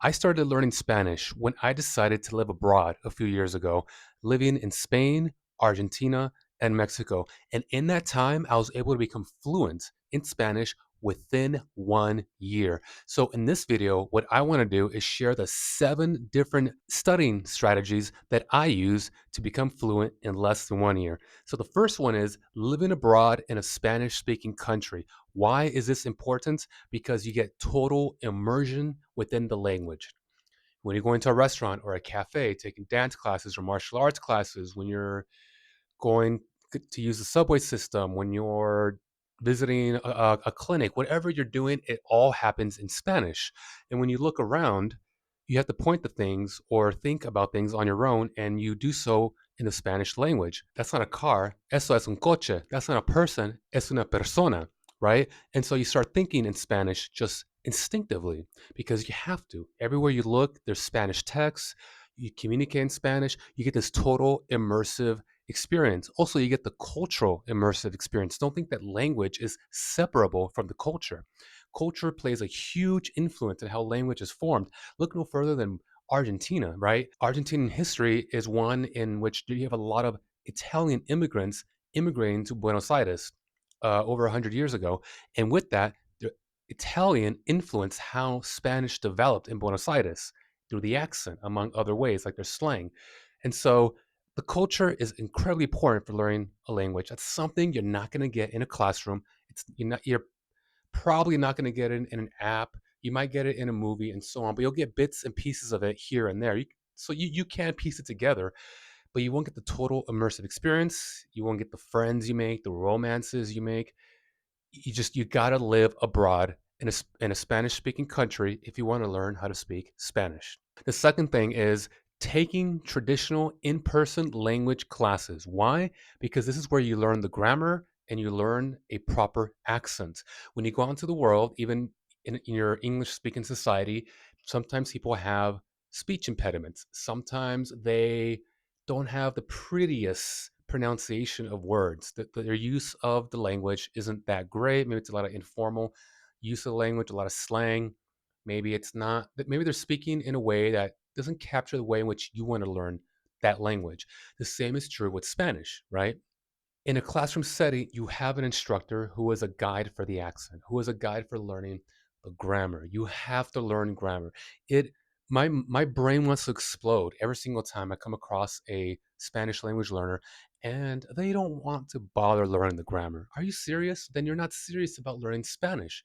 I started learning Spanish when I decided to live abroad a few years ago, living in Spain, Argentina, and Mexico. And in that time, I was able to become fluent in Spanish within 1 year. So, in this video, what I want to do is share the 7 different studying strategies that I use to become fluent in less than 1 year. So, the first one is living abroad in a Spanish speaking country. Why is this important? Because you get total immersion within the language. When you go into a restaurant or a cafe, taking dance classes or martial arts classes, when you're going to use the subway system, when you're visiting a clinic, whatever you're doing, it all happens in Spanish. And when you look around, you have to point to things or think about things on your own, and you do so in the Spanish language. That's not a car. Eso es un coche. That's not a person. Es una persona, right? And so you start thinking in Spanish just instinctively because you have to. Everywhere you look, there's Spanish text. You communicate in Spanish. You get this total immersive experience. Also, you get the cultural immersive experience. Don't think that language is separable from the culture. Culture plays a huge influence in how language is formed. Look no further than Argentina, right? Argentinian history is one in which you have a lot of Italian immigrants immigrating to Buenos Aires over 100 years ago. And with that, the Italian influenced how Spanish developed in Buenos Aires through the accent, among other ways, like their slang. And so the culture is incredibly important for learning a language. That's something you're not going to get in a classroom. You're probably not going to get it in an app. You might get it in a movie and so on, but you'll get bits and pieces of it here and there. So you can piece it together, but you won't get the total immersive experience. You won't get the friends you make, the romances you make. You got to live abroad in a Spanish speaking country if you want to learn how to speak Spanish. The second thing is taking traditional in-person language classes. Why? Because this is where you learn the grammar and you learn a proper accent. When you go out into the world, even in your English speaking society, sometimes people have speech impediments. Sometimes they don't have the prettiest pronunciation of words. Their use of the language isn't that great. Maybe it's a lot of informal use of the language, a lot of slang. Maybe it's not, maybe they're speaking in a way that doesn't capture the way in which you want to learn that language. The same is true with Spanish, right? In a classroom setting, you have an instructor who is a guide for the accent, who is a guide for learning the grammar. You have to learn grammar. It my brain wants to explode every single time I come across a Spanish language learner and they don't want to bother learning the grammar. Are you serious? Then you're not serious about learning Spanish.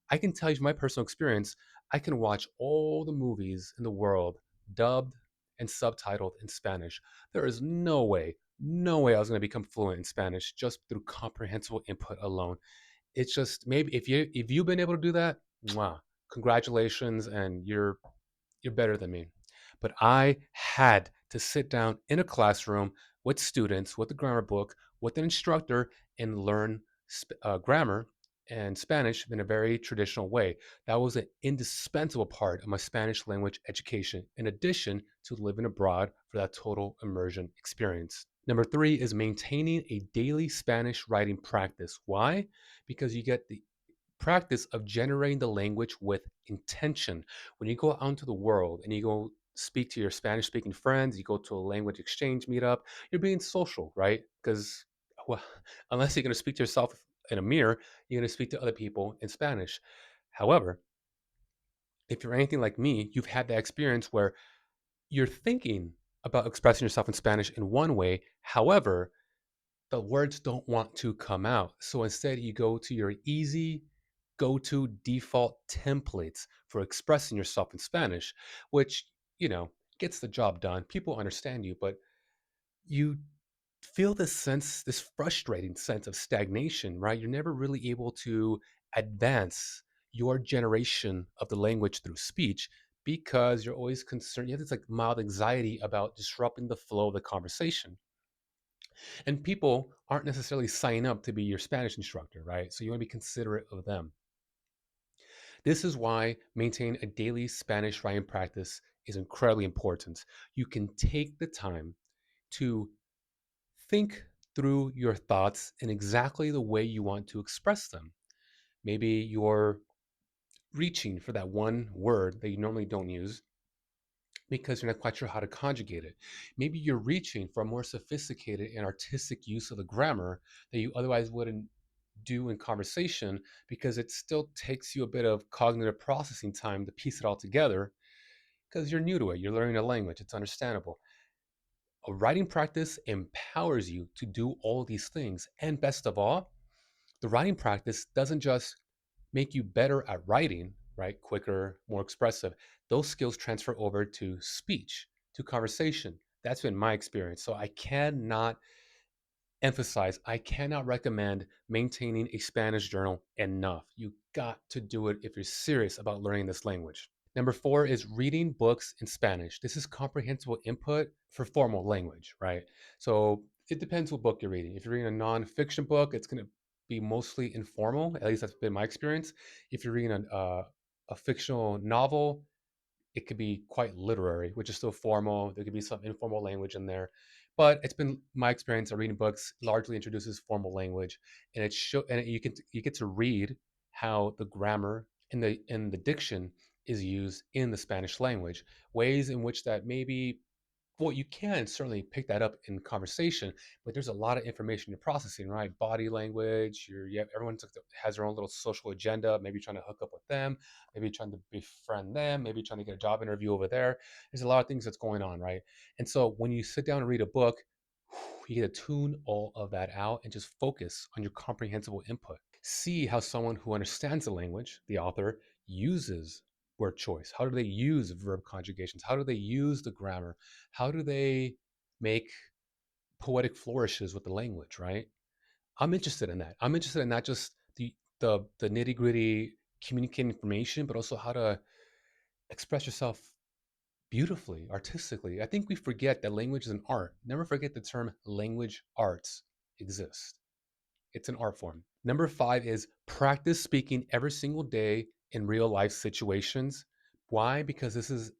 I can tell you from my personal experience, I can watch all the movies in the world dubbed and subtitled in Spanish. There is no way I was going to become fluent in Spanish just through comprehensible input alone. It's just maybe if you've been able to do that, mwah, congratulations, and you're better than me. But I had to sit down in a classroom with students, with the grammar book, with an instructor, and learn grammar and Spanish in a very traditional way. That was an indispensable part of my Spanish language education, in addition to living abroad for that total immersion experience. Number three is maintaining a daily Spanish writing practice. Why? Because you get the practice of generating the language with intention. When you go out into the world and you go speak to your Spanish speaking friends, you go to a language exchange meetup, you're being social, right? Because, well, unless you're going to speak to yourself in a mirror, you're going to speak to other people in Spanish. However, if you're anything like me, you've had that experience where you're thinking about expressing yourself in Spanish in one way. However, the words don't want to come out. So instead, you go to your easy go to default templates for expressing yourself in Spanish, which, gets the job done. People understand you, but you feel this frustrating sense of stagnation, right? You're never really able to advance your generation of the language through speech because you're always concerned. You have this like mild anxiety about disrupting the flow of the conversation. And people aren't necessarily signing up to be your Spanish instructor, right? So you want to be considerate of them. This is why maintaining a daily Spanish writing practice is incredibly important. You can take the time to think through your thoughts in exactly the way you want to express them. Maybe you're reaching for that one word that you normally don't use because you're not quite sure how to conjugate it. Maybe you're reaching for a more sophisticated and artistic use of the grammar that you otherwise wouldn't do in conversation because it still takes you a bit of cognitive processing time to piece it all together because you're new to it. You're learning a language, it's understandable. A writing practice empowers you to do all these things. And best of all, the writing practice doesn't just make you better at writing, right? Quicker, more expressive. Those skills transfer over to speech, to conversation. That's been my experience. So I cannot recommend maintaining a Spanish journal enough. You got to do it if you're serious about learning this language. Number four is reading books in Spanish. This is comprehensible input for formal language, right? So it depends what book you're reading. If you're reading a nonfiction book, it's going to be mostly informal. At least that's been my experience. If you're reading a fictional novel, it could be quite literary, which is still formal. There could be some informal language in there, but it's been my experience of reading books largely introduces formal language, and you get to read how the grammar and the diction is used in the Spanish language, ways in which that maybe well, you can certainly pick that up in conversation, but there's a lot of information you're processing, right? Body language, everyone has their own little social agenda. Maybe trying to hook up with them, maybe trying to befriend them, maybe trying to get a job interview over there. There's a lot of things that's going on, right? And so when you sit down and read a book, you get to tune all of that out and just focus on your comprehensible input. See how someone who understands the language, the author, uses word choice. How do they use verb conjugations? How do they use the grammar? How do they make poetic flourishes with the language, right? I'm interested in that. I'm interested in not just the nitty-gritty communicating information, but also how to express yourself beautifully, artistically. I think we forget that language is an art. Never forget the term language arts exist. It's an art form. Number five is practice speaking every single day in real life situations. Why? Because this is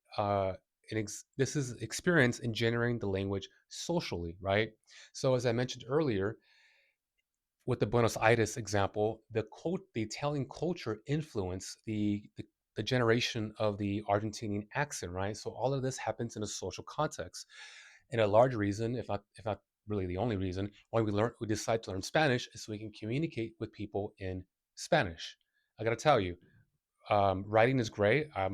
experience in generating the language socially, right? So as I mentioned earlier, with the Buenos Aires example, the Italian culture influenced the generation of the Argentinian accent, right? So all of this happens in a social context. And a large reason, if not really the only reason, why we decide to learn Spanish is so we can communicate with people in Spanish. I got to tell you, writing is great. I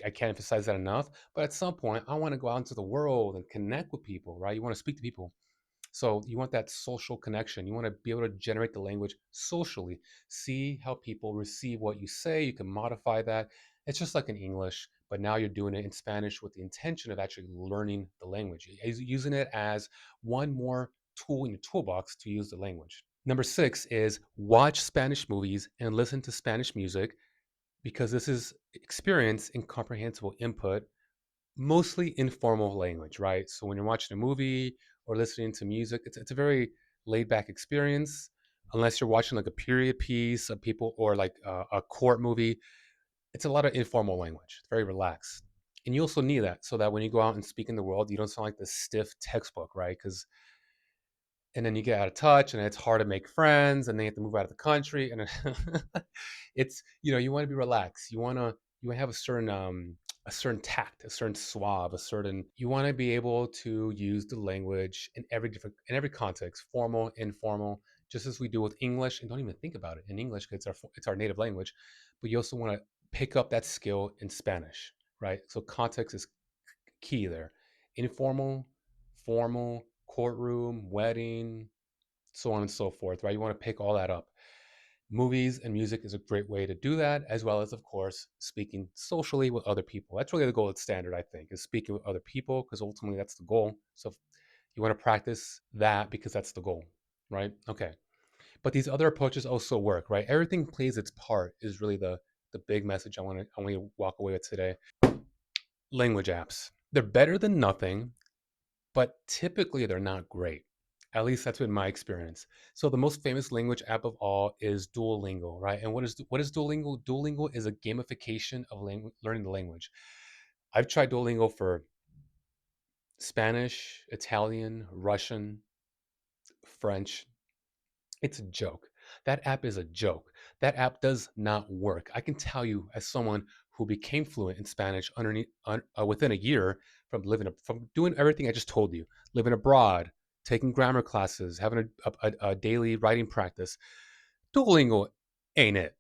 can't emphasize that enough. But at some point, I want to go out into the world and connect with people, right? You want to speak to people. So you want that social connection. You want to be able to generate the language socially. See how people receive what you say. You can modify that. It's just like in English, but now you're doing it in Spanish with the intention of actually learning the language, using it as one more tool in your toolbox to use the language. Number six is watch Spanish movies and listen to Spanish music because this is experience and comprehensible input, mostly informal language, right? So when you're watching a movie or listening to music, it's a very laid back experience. Unless you're watching like a period piece of people or like a court movie, it's a lot of informal language. It's very relaxed. And you also need that so that when you go out and speak in the world, you don't sound like this stiff textbook, right? Because and then you get out of touch and it's hard to make friends and then you have to move out of the country and it's you want to be relaxed, you want to have a certain tact, a certain suave, a certain you want to be able to use the language in every context, formal, informal, just as we do with English. And don't even think about it in English because it's our native language, but you also want to pick up that skill in Spanish, right? So context is key there. Informal, formal, courtroom, wedding, so on and so forth, right? You want to pick all that up. Movies and music is a great way to do that, as well as, of course, speaking socially with other people. That's really the gold standard, I think, is speaking with other people, because ultimately that's the goal. So you want to practice that because that's the goal, right? Okay. But these other approaches also work, right? Everything plays its part is really the big message I want you to walk away with today. Language apps. They're better than nothing, but typically they're not great. At least that's been my experience. So the most famous language app of all is Duolingo, right? And what is Duolingo? Duolingo is a gamification of learning the language. I've tried Duolingo for Spanish, Italian, Russian, French. It's a joke. That app is a joke. That app does not work. I can tell you, as someone who became fluent in Spanish within a year from from doing everything I just told you, living abroad, taking grammar classes, having a daily writing practice. Duolingo ain't it.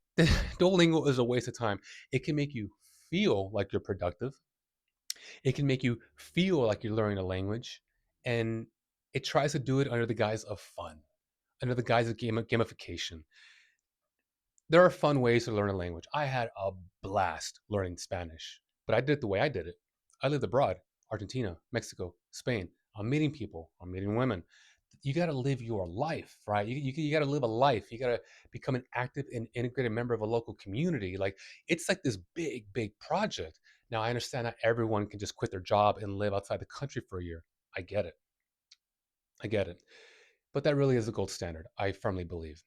Duolingo is a waste of time. It can make you feel like you're productive. It can make you feel like you're learning a language, and it tries to do it under the guise of fun, under the guise of gamification. There are fun ways to learn a language. I had a blast learning Spanish, but I did it the way I did it. I lived abroad, Argentina, Mexico, Spain. I'm meeting people, I'm meeting women. You got to live your life, right? You got to live a life. You got to become an active and integrated member of a local community. Like, it's like this big, big project. Now, I understand not everyone can just quit their job and live outside the country for a year. I get it. I get it. But that really is the gold standard, I firmly believe.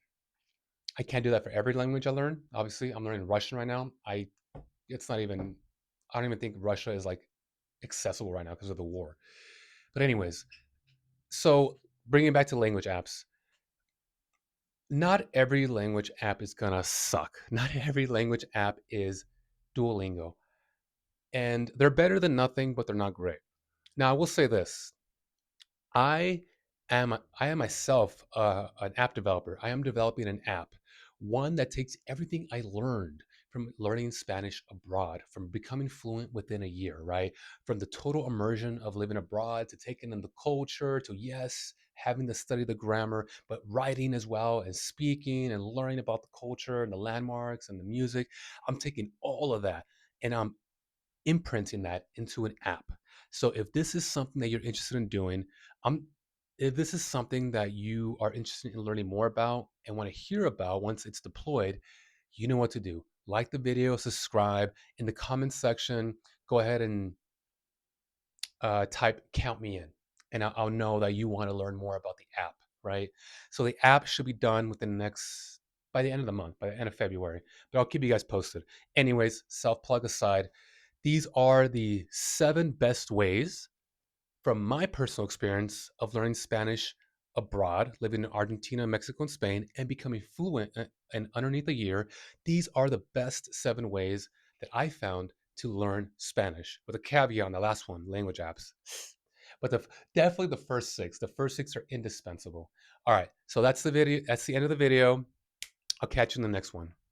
I can't do that for every language I learn. Obviously, I'm learning Russian right now. It's not even, I don't even think Russia is like accessible right now because of the war. But anyways, so bringing it back to language apps, not every language app is gonna suck. Not every language app is Duolingo. And they're better than nothing, but they're not great. Now, I will say this. I I am myself an app developer. I am developing an app, one that takes everything I learned from learning Spanish abroad, from becoming fluent within a year, right? From the total immersion of living abroad to taking in the culture to, yes, having to study the grammar, but writing as well and speaking and learning about the culture and the landmarks and the music. I'm taking all of that and I'm imprinting that into an app. So if this is something that you're interested in doing, I'm if this is something that you are interested in learning more about and want to hear about once it's deployed, you know what to do. Like the video, subscribe in the comments section. Go ahead and type "count me in," and I'll know that you want to learn more about the app. Right. So the app should be done within the next by the end of the month, by the end of February. But I'll keep you guys posted. Anyways, self plug aside, these are the 7 best ways from my personal experience of learning Spanish abroad, living in Argentina, Mexico, and Spain, and becoming fluent in underneath a year. These are the best 7 ways that I found to learn Spanish, with a caveat on the last one, language apps. But definitely the first six. The first six are indispensable. All right, so that's the video. That's the end of the video. I'll catch you in the next one.